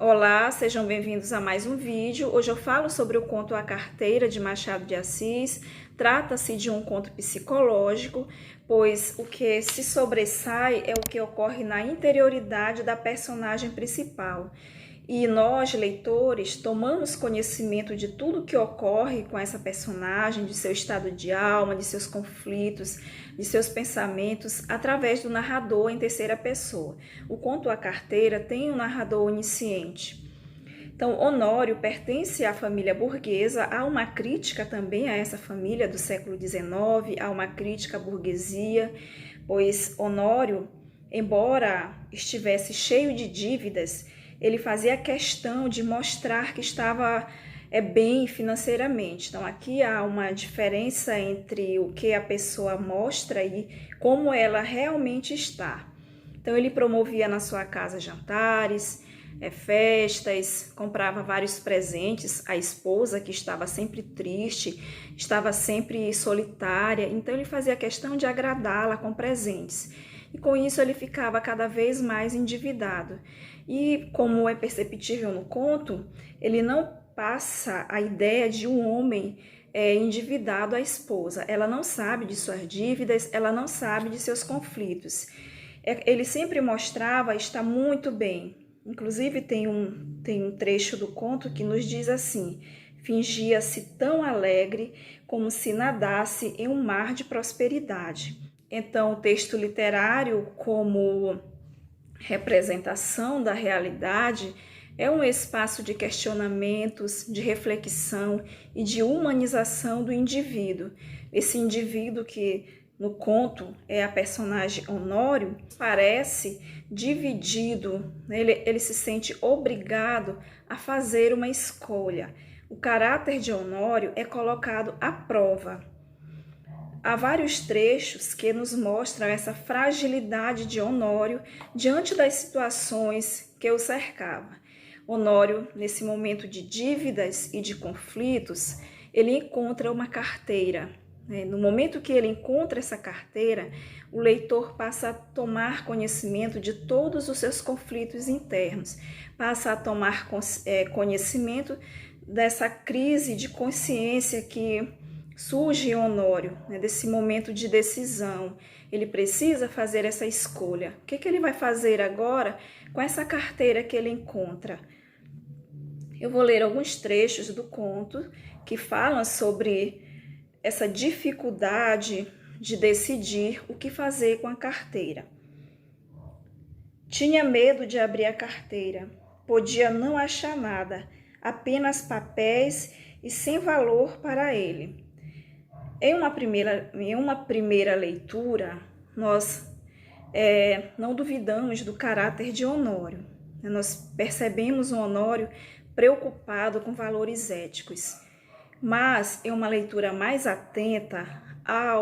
Olá, sejam bem-vindos a mais um vídeo. Hoje eu falo sobre o conto A Carteira, de Machado de Assis. Trata-se de um conto psicológico, pois o que se sobressai é o que ocorre na interioridade da personagem principal. E nós, leitores, tomamos conhecimento de tudo que ocorre com essa personagem, de seu estado de alma, de seus conflitos, de seus pensamentos, através do narrador em terceira pessoa. O conto A Carteira tem um narrador onisciente. Então, Honório pertence à família burguesa, há uma crítica também a essa família do século XIX, há uma crítica à burguesia, pois Honório, embora estivesse cheio de dívidas, ele fazia questão de mostrar que estava bem financeiramente. Então, aqui há uma diferença entre o que a pessoa mostra e como ela realmente está. Então, ele promovia na sua casa jantares, festas, comprava vários presentes à esposa, que estava sempre triste, estava sempre solitária. Então, ele fazia questão de agradá-la com presentes. E com isso ele ficava cada vez mais endividado. E como é perceptível no conto, ele não passa a ideia de um homem endividado à esposa. Ela não sabe de suas dívidas, ela não sabe de seus conflitos. Ele sempre mostrava estar muito bem. Inclusive tem um trecho do conto que nos diz assim: fingia-se tão alegre como se nadasse em um mar de prosperidade. Então, o texto literário, como representação da realidade, é um espaço de questionamentos, de reflexão e de humanização do indivíduo. Esse indivíduo que no conto é a personagem Honório, parece dividido, ele se sente obrigado a fazer uma escolha. O caráter de Honório é colocado à prova. Há vários trechos que nos mostram essa fragilidade de Honório diante das situações que o cercavam. Honório, nesse momento de dívidas e de conflitos, ele encontra uma carteira. No momento que ele encontra essa carteira, o leitor passa a tomar conhecimento de todos os seus conflitos internos, passa a tomar conhecimento dessa crise de consciência que surge em Honório, desse momento de decisão. Ele precisa fazer essa escolha. O que ele vai fazer agora com essa carteira que ele encontra? Eu vou ler alguns trechos do conto que falam sobre essa dificuldade de decidir o que fazer com a carteira. Tinha medo de abrir a carteira. Podia não achar nada, apenas papéis e sem valor para ele. Em uma primeira leitura, nós não duvidamos do caráter de Honório. Nós percebemos o Honório preocupado com valores éticos. Mas, em uma leitura mais atenta, há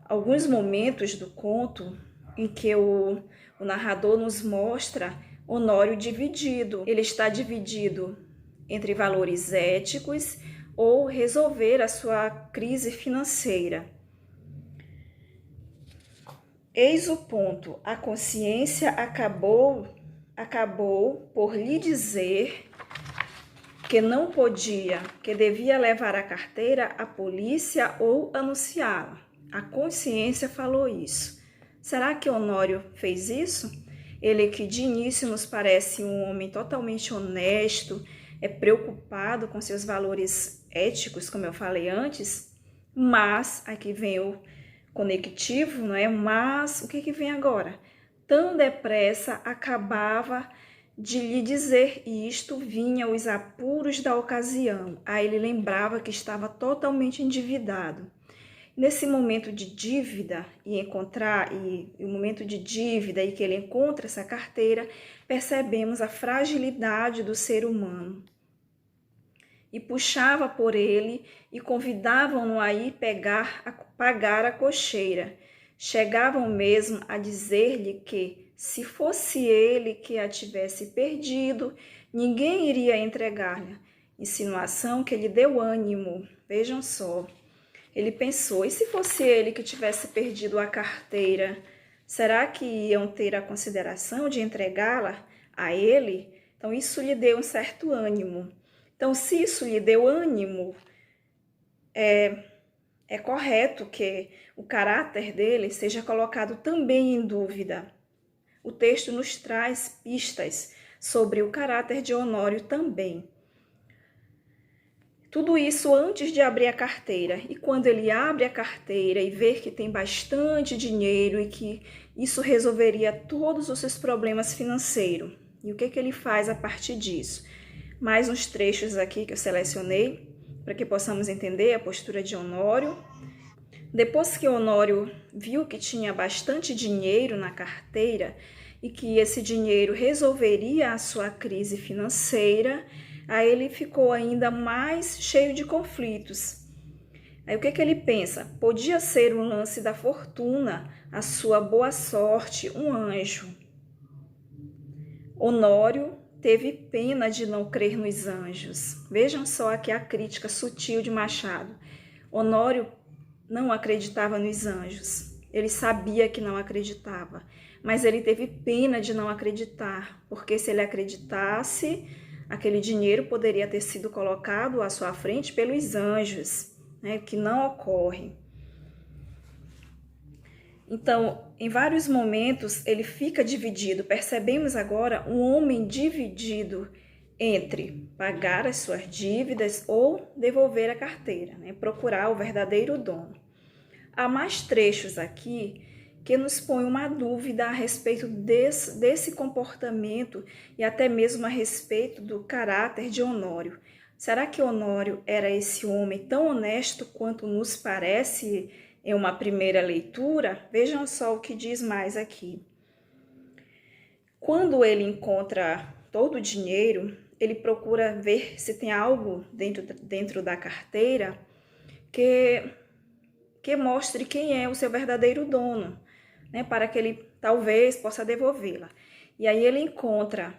alguns momentos do conto em que o narrador nos mostra Honório dividido. Ele está dividido entre valores éticos ou resolver a sua crise financeira. Eis o ponto: a consciência acabou por lhe dizer que não podia, que devia levar a carteira à polícia ou anunciá-la. A consciência falou isso. Será que Honório fez isso? Ele que de início nos parece um homem totalmente honesto, preocupado com seus valores éticos, como eu falei antes, mas aqui vem o conectivo, não é? Mas o que vem agora? Tão depressa acabava de lhe dizer isto, vinha os apuros da ocasião. Aí ele lembrava que estava totalmente endividado. Nesse momento de dívida e o momento de dívida e que ele encontra essa carteira, percebemos a fragilidade do ser humano. E puxava por ele e convidavam-no a ir pagar a cocheira. Chegavam mesmo a dizer-lhe que, se fosse ele que a tivesse perdido, ninguém iria entregar-lhe. Insinuação que lhe deu ânimo. Vejam só. Ele pensou, e se fosse ele que tivesse perdido a carteira, será que iam ter a consideração de entregá-la a ele? Então, isso lhe deu um certo ânimo. Então, se isso lhe deu ânimo, é correto que o caráter dele seja colocado também em dúvida. O texto nos traz pistas sobre o caráter de Honório também. Tudo isso antes de abrir a carteira. E quando ele abre a carteira e vê que tem bastante dinheiro e que isso resolveria todos os seus problemas financeiros. E o que ele faz a partir disso? Mais uns trechos aqui que eu selecionei para que possamos entender a postura de Honório. Depois que Honório viu que tinha bastante dinheiro na carteira e que esse dinheiro resolveria a sua crise financeira, aí ele ficou ainda mais cheio de conflitos. Aí o que ele pensa? Podia ser um lance da fortuna, a sua boa sorte, um anjo. Honório teve pena de não crer nos anjos. Vejam só aqui a crítica sutil de Machado. Honório não acreditava nos anjos. Ele sabia que não acreditava, mas ele teve pena de não acreditar, porque se ele acreditasse, aquele dinheiro poderia ter sido colocado à sua frente pelos anjos, né, que não ocorre. Então, em vários momentos, ele fica dividido. Percebemos agora um homem dividido entre pagar as suas dívidas ou devolver a carteira, né, procurar o verdadeiro dono. Há mais trechos aqui que nos põe uma dúvida a respeito desse comportamento e até mesmo a respeito do caráter de Honório. Será que Honório era esse homem tão honesto quanto nos parece em uma primeira leitura? Vejam só o que diz mais aqui. Quando ele encontra todo o dinheiro, ele procura ver se tem algo dentro da carteira que mostre quem é o seu verdadeiro dono, né, para que ele talvez possa devolvê-la. E aí ele encontra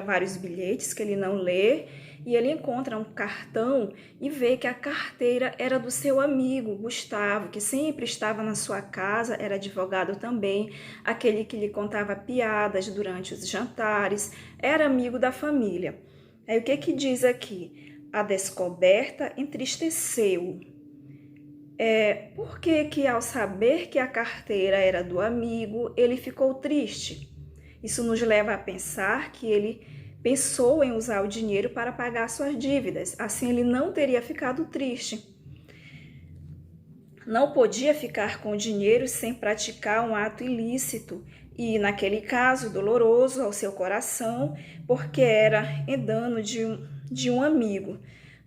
vários bilhetes que ele não lê, e ele encontra um cartão e vê que a carteira era do seu amigo Gustavo, que sempre estava na sua casa, era advogado também, aquele que lhe contava piadas durante os jantares, era amigo da família. Aí o que diz aqui? A descoberta entristeceu. Por que ao saber que a carteira era do amigo, ele ficou triste? Isso nos leva a pensar que ele pensou em usar o dinheiro para pagar suas dívidas, assim ele não teria ficado triste. Não podia ficar com o dinheiro sem praticar um ato ilícito e, naquele caso, doloroso ao seu coração, porque era em dano de um amigo.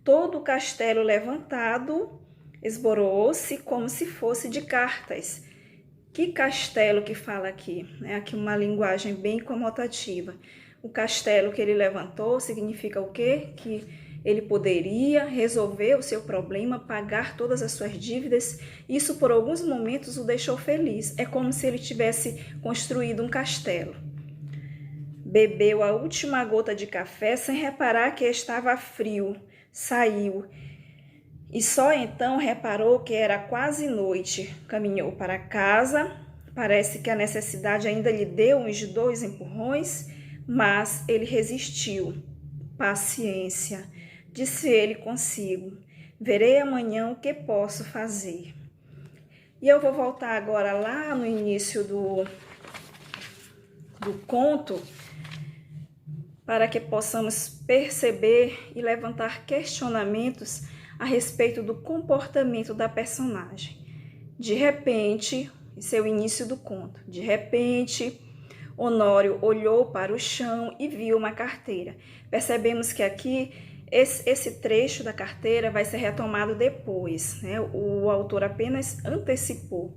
Todo o castelo levantado esboroou-se como se fosse de cartas. Que castelo que fala aqui? Aqui uma linguagem bem conotativa. O castelo que ele levantou significa o quê? Que ele poderia resolver o seu problema, pagar todas as suas dívidas. Isso por alguns momentos o deixou feliz. É como se ele tivesse construído um castelo. Bebeu a última gota de café sem reparar que estava frio. Saiu. E só então reparou que era quase noite. Caminhou para casa. Parece que a necessidade ainda lhe deu uns 2 empurrões, mas ele resistiu. Paciência, disse ele consigo. Verei amanhã o que posso fazer. E eu vou voltar agora lá no início do conto, para que possamos perceber e levantar questionamentos a respeito do comportamento da personagem. De repente, esse é o início do conto. De repente, Honório olhou para o chão e viu uma carteira. Percebemos que aqui, esse trecho da carteira vai ser retomado depois, né? O autor apenas antecipou.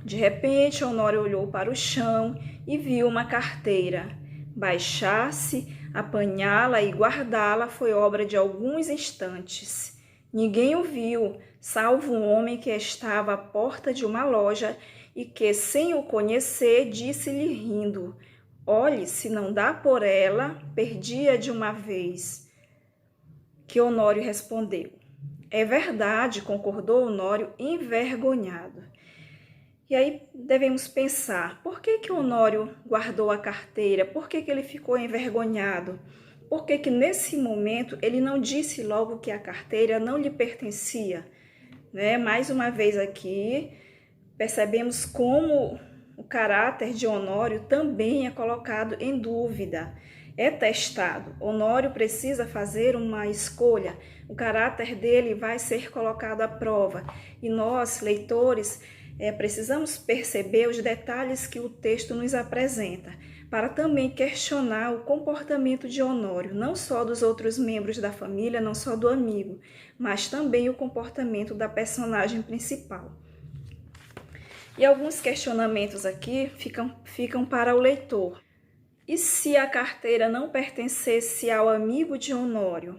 De repente, Honório olhou para o chão e viu uma carteira. Baixar-se, apanhá-la e guardá-la foi obra de alguns instantes. Ninguém o viu, salvo um homem que estava à porta de uma loja e que, sem o conhecer, disse-lhe rindo: olhe, se não dá por ela, perdi-a de uma vez. Que Honório respondeu: é verdade, concordou Honório envergonhado. E aí devemos pensar, por que que Honório guardou a carteira? Por que que ele ficou envergonhado? Por que que nesse momento ele não disse logo que a carteira não lhe pertencia? Né? Mais uma vez aqui, percebemos como o caráter de Honório também é colocado em dúvida, é testado. Honório precisa fazer uma escolha, o caráter dele vai ser colocado à prova. E nós, leitores, precisamos perceber os detalhes que o texto nos apresenta, para também questionar o comportamento de Honório, não só dos outros membros da família, não só do amigo, mas também o comportamento da personagem principal. E alguns questionamentos aqui ficam para o leitor. E se a carteira não pertencesse ao amigo de Honório,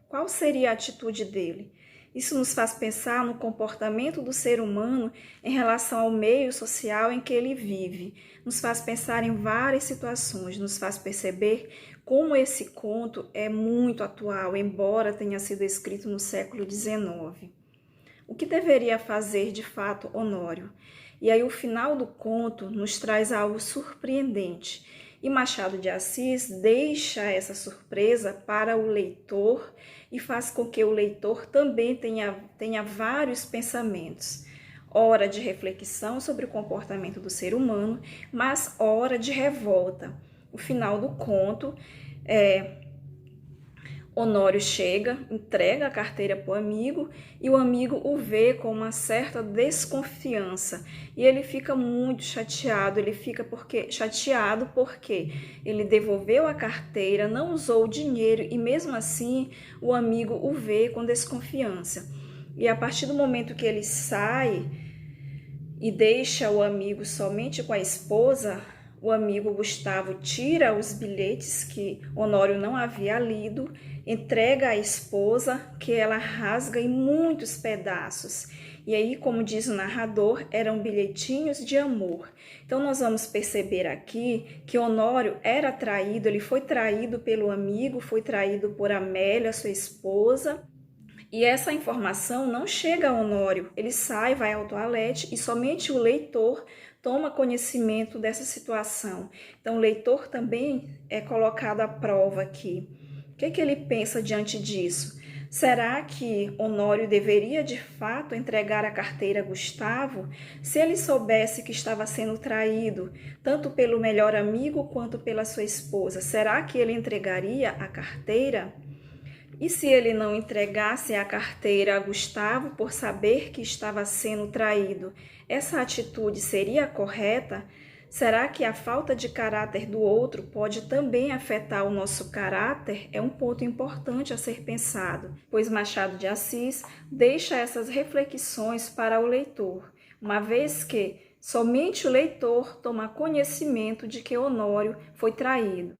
qual seria a atitude dele? Isso nos faz pensar no comportamento do ser humano em relação ao meio social em que ele vive. Nos faz pensar em várias situações, nos faz perceber como esse conto é muito atual, embora tenha sido escrito no século XIX. O que deveria fazer de fato Honório? E aí o final do conto nos traz algo surpreendente. E Machado de Assis deixa essa surpresa para o leitor e faz com que o leitor também tenha vários pensamentos. Hora de reflexão sobre o comportamento do ser humano, mas hora de revolta. O final do conto Honório chega, entrega a carteira para o amigo e o amigo o vê com uma certa desconfiança. E ele fica muito chateado, chateado porque ele devolveu a carteira, não usou o dinheiro e mesmo assim o amigo o vê com desconfiança. E a partir do momento que ele sai e deixa o amigo somente com a esposa, o amigo Gustavo tira os bilhetes que Honório não havia lido, entrega à esposa, que ela rasga em muitos pedaços. E aí, como diz o narrador, eram bilhetinhos de amor. Então, nós vamos perceber aqui que Honório era traído, ele foi traído pelo amigo, foi traído por Amélia, sua esposa. E essa informação não chega a Honório, ele sai, vai ao toalete e somente o leitor toma conhecimento dessa situação. Então o leitor também é colocado à prova aqui. O que ele pensa diante disso? Será que Honório deveria de fato entregar a carteira a Gustavo? Se ele soubesse que estava sendo traído, tanto pelo melhor amigo quanto pela sua esposa, será que ele entregaria a carteira? E se ele não entregasse a carteira a Gustavo por saber que estava sendo traído, essa atitude seria correta? Será que a falta de caráter do outro pode também afetar o nosso caráter? É um ponto importante a ser pensado, pois Machado de Assis deixa essas reflexões para o leitor, uma vez que somente o leitor toma conhecimento de que Honório foi traído.